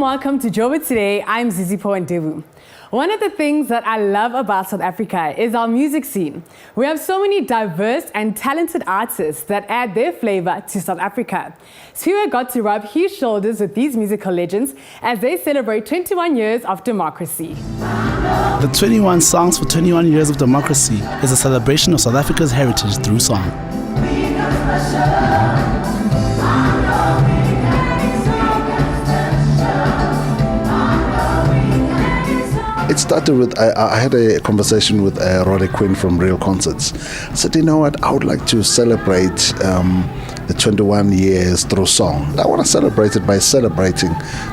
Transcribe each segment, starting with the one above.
welcome to Joburg Today. I'm Zizipho Ndevu. One of the things that I love about South Africa is our music scene. We have so many diverse and talented artists that add their flavor to South Africa. Spiwe got to rub his shoulders with these musical legends as they celebrate 21 years of democracy. The 21 Songs for 21 Years of Democracy is a celebration of South Africa's heritage through song. It started with, I had a conversation with Roddy Quinn from Real Concerts. I said, you know what, I would like to celebrate the 21 years through song. I want to celebrate it by celebrating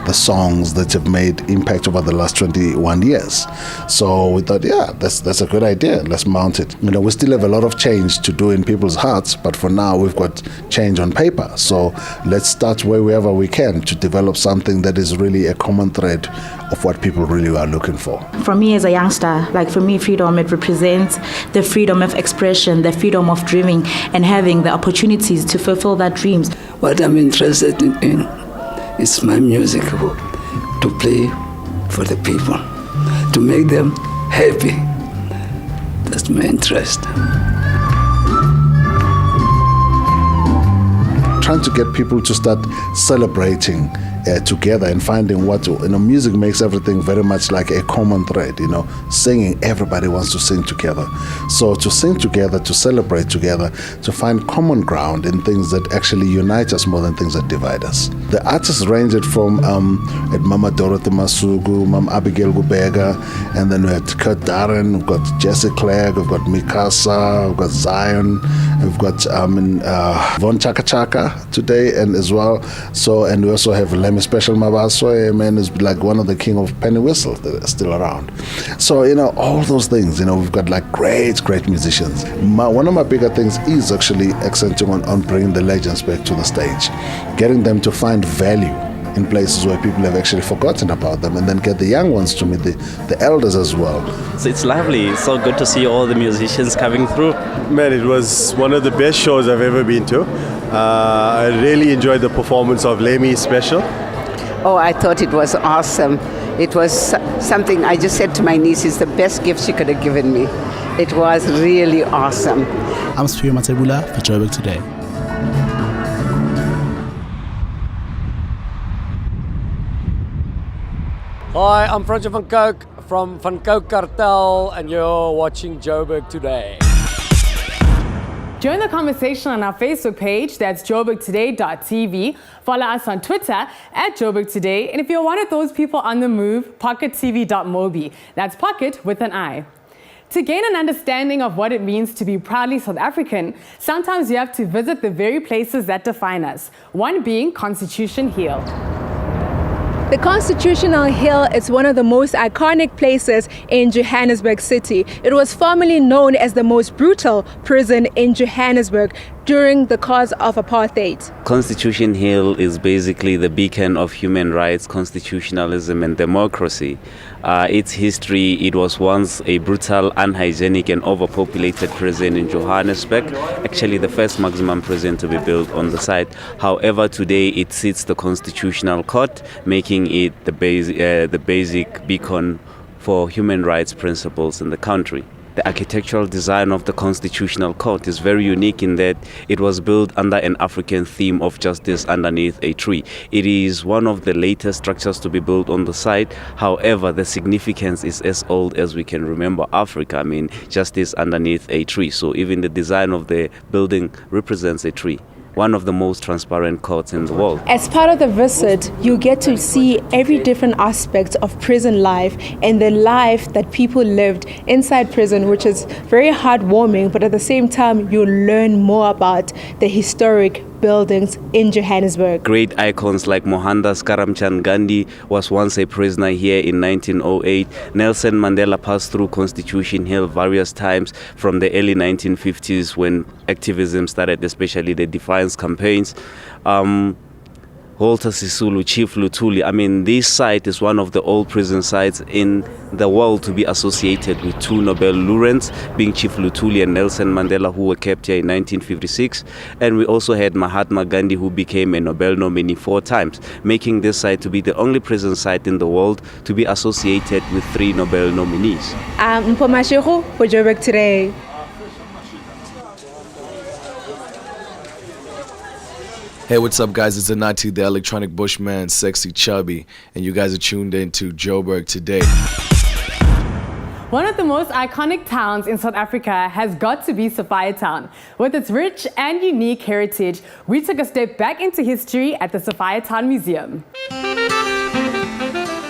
the songs that have made impact over the last 21 years. So we thought, yeah, that's a good idea. Let's mount it. You know, we still have a lot of change to do in people's hearts, but for now we've got change on paper. So let's start wherever we can to develop something that is really a common thread of what people really are looking for. For me as a youngster, for me, freedom, it represents the freedom of expression, the freedom of dreaming and having the opportunities to fulfill that dreams. What I'm interested in is my music, to play for the people, to make them happy. That's my interest. Trying to get people to start celebrating together and finding what, music makes everything very much like a common thread, singing, everybody wants to sing together. So to sing together, to celebrate together, to find common ground in things that actually unite us more than things that divide us. The artists ranged from Mama Dorothy Masugu, Mama Abigail Gubega, and then we had Kurt Darren, we've got Jesse Clegg, we've got Mikasa, we've got Zion, we've got Von Chaka Chaka today and as well. So, and we also have Lemmy Special Mabaso, man, is like one of the king of penny whistles that are still around. So, all those things, we've got great musicians. One of my bigger things is actually accenting on bringing the legends back to the stage, getting them to find value in places where people have actually forgotten about them, and then get the young ones to meet the elders as well. So it's lovely. It's so good to see all the musicians coming through. Man, it was one of the best shows I've ever been to. I really enjoyed the performance of Lemmy Special. Oh, I thought it was awesome. It was something I just said to my niece, it's the best gift she could have given me. It was really awesome. I'm Spiwe Matebula for Joburg Today. Hi, I'm Francois van Coke from Van Coke Cartel, and you're watching Joburg Today. Join the conversation on our Facebook page, that's joburgtoday.tv. Follow us on Twitter at Joburg Today. And if you're one of those people on the move, pockettv.mobi. That's pocket with an I. To gain an understanding of what it means to be proudly South African, sometimes you have to visit the very places that define us, one being Constitution Hill. The Constitutional Hill is one of the most iconic places in Johannesburg City. It was formerly known as the most brutal prison in Johannesburg during the cause of apartheid. Constitution Hill is basically the beacon of human rights, constitutionalism and democracy. Its history, it was once a brutal, unhygienic and overpopulated prison in Johannesburg, actually the first maximum prison to be built on the site. However, today it sits the Constitutional Court, making it the basic beacon for human rights principles in the country. The architectural design of the Constitutional Court is very unique in that it was built under an African theme of justice underneath a tree. It is one of the latest structures to be built on the site. However, the significance is as old as we can remember Africa. Justice underneath a tree. So even the design of the building represents a tree. One of the most transparent courts in the world. As part of the visit, you get to see every different aspect of prison life and the life that people lived inside prison, which is very heartwarming, but at the same time, you learn more about the historic buildings in Johannesburg. Great icons like Mohandas Karamchand Gandhi was once a prisoner here in 1908. Nelson Mandela passed through Constitution Hill various times from the early 1950s when activism started, especially the defiance campaigns. Walter Sisulu, Chief Luthuli. I mean, this site is one of the old prison sites in the world to be associated with two Nobel laureates, being Chief Luthuli and Nelson Mandela, who were kept here in 1956. And we also had Mahatma Gandhi, who became a Nobel nominee 4 times, making this site to be the only prison site in the world to be associated with 3 Nobel nominees. I'm Mpho Mashego for Joburg Today. Hey, what's up, guys? It's Anati, the electronic bushman, sexy chubby, and you guys are tuned in to Joburg Today. One of the most iconic towns in South Africa has got to be Sophiatown. With its rich and unique heritage, we took a step back into history at the Sophiatown Museum.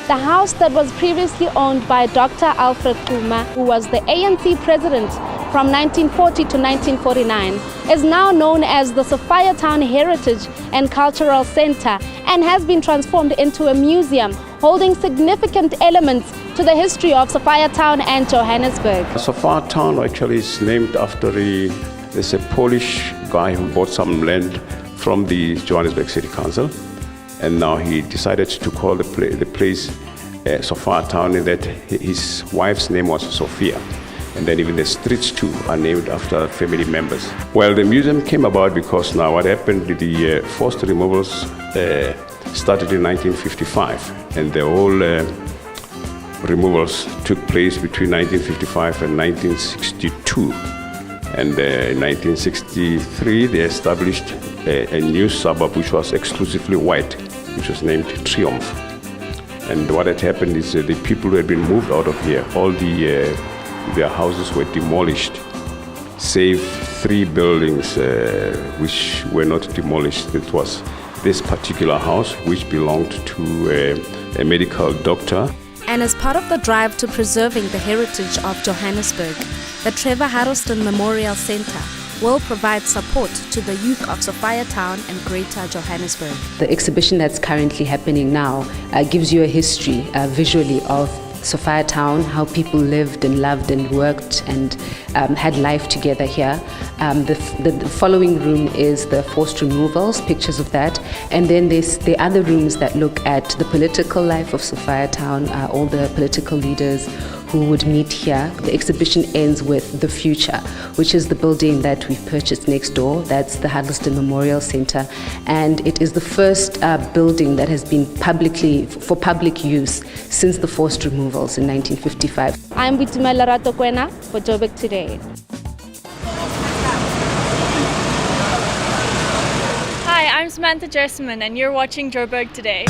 The house that was previously owned by Dr. Alfred Kuma, who was the ANC president from 1940 to 1949, is now known as the Sophiatown Heritage and Cultural Center and has been transformed into a museum holding significant elements to the history of Sophiatown and Johannesburg. Sophiatown actually is named after there's a Polish guy who bought some land from the Johannesburg City Council, and now he decided to call the place Sophiatown, and that his wife's name was Sophia. And then even the streets too are named after family members. Well, the museum came about because now what happened, the forced removals started in 1955, and the whole removals took place between 1955 and 1962. And in 1963, they established a new suburb which was exclusively white, which was named Triumph. And what had happened is the people who had been moved out of here, all their houses were demolished, save 3 buildings which were not demolished. It was this particular house, which belonged to a medical doctor. And as part of the drive to preserving the heritage of Johannesburg, the Trevor Harrelson Memorial Center will provide support to the youth of Sophiatown and Greater Johannesburg. The exhibition that's currently happening now gives you a history visually of Sophiatown, how people lived and loved and worked and had life together here. The following room is the forced removals, pictures of that. And then there's the other rooms that look at the political life of Sophiatown, all the political leaders who would meet here. The exhibition ends with The Future, which is the building that we've purchased next door. That's the Huddleston Memorial Center. And it is the first building that has been for public use since the forced removals in 1955. I'm Bitumela Ratokwena for Joburg Today. Hi, I'm Samantha Jessamine and you're watching Joburg Today.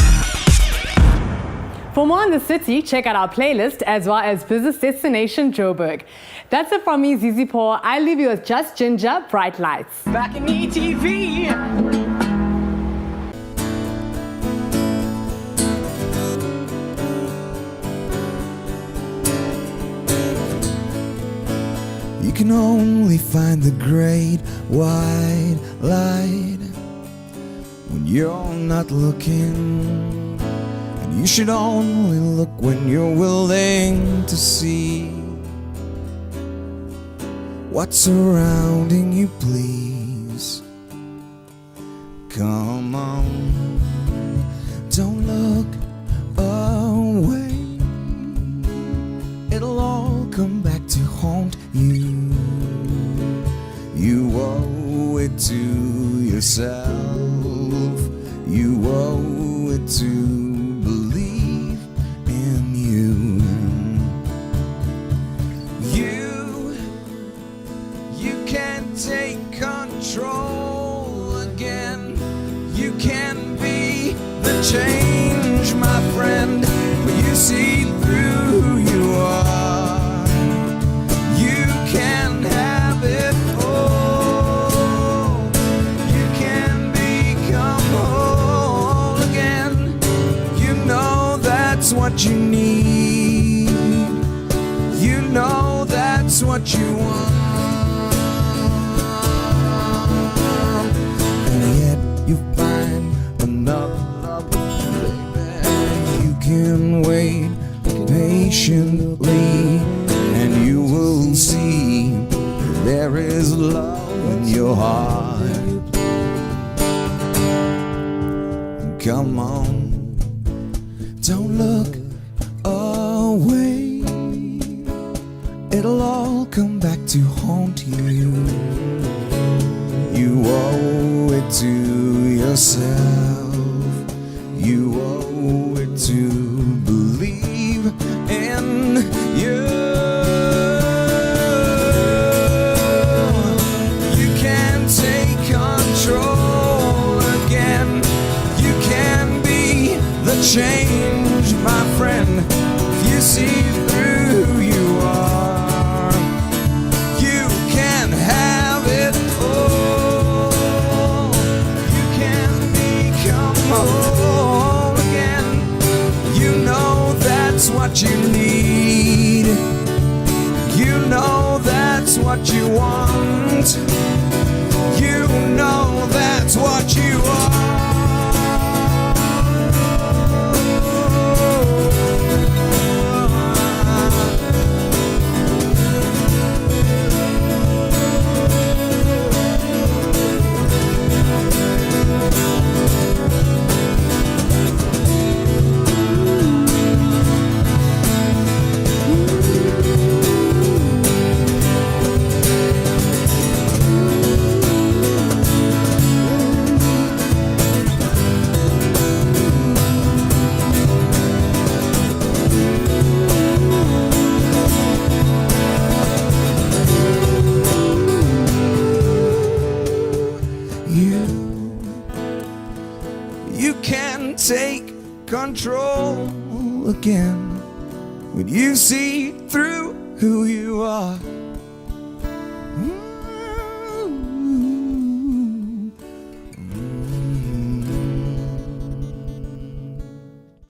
For more on the city, check out our playlist as well as Business Destination Joburg. That's it from me, Zizi Paul. I leave you with Just Ginger, Bright Lights. Back in ETV. You can only find the great white light when you're not looking. And you should only look when you're willing to see what's surrounding you, please. Come on, don't look away. It'll all come back to haunt you. You owe it to yourself. You owe it to believe in you. You can take control again. You can be the change, my friend, when you see through who you are. You can have it all. You can become whole again. You know that's what you need. You know that's what you want. And yet you find another baby. You can wait patiently, and you will see there is love in your heart. come on. Don't look away. It'll all come back to haunt you. You owe it to yourself. You owe it to believe in you. You can take control again. You can be the change, my friend. If you see through who you are, you can have it all. You can become whole again. You know that's what you need. You know that's what you want. You know that's what you are. You can take control again when you see through who you are.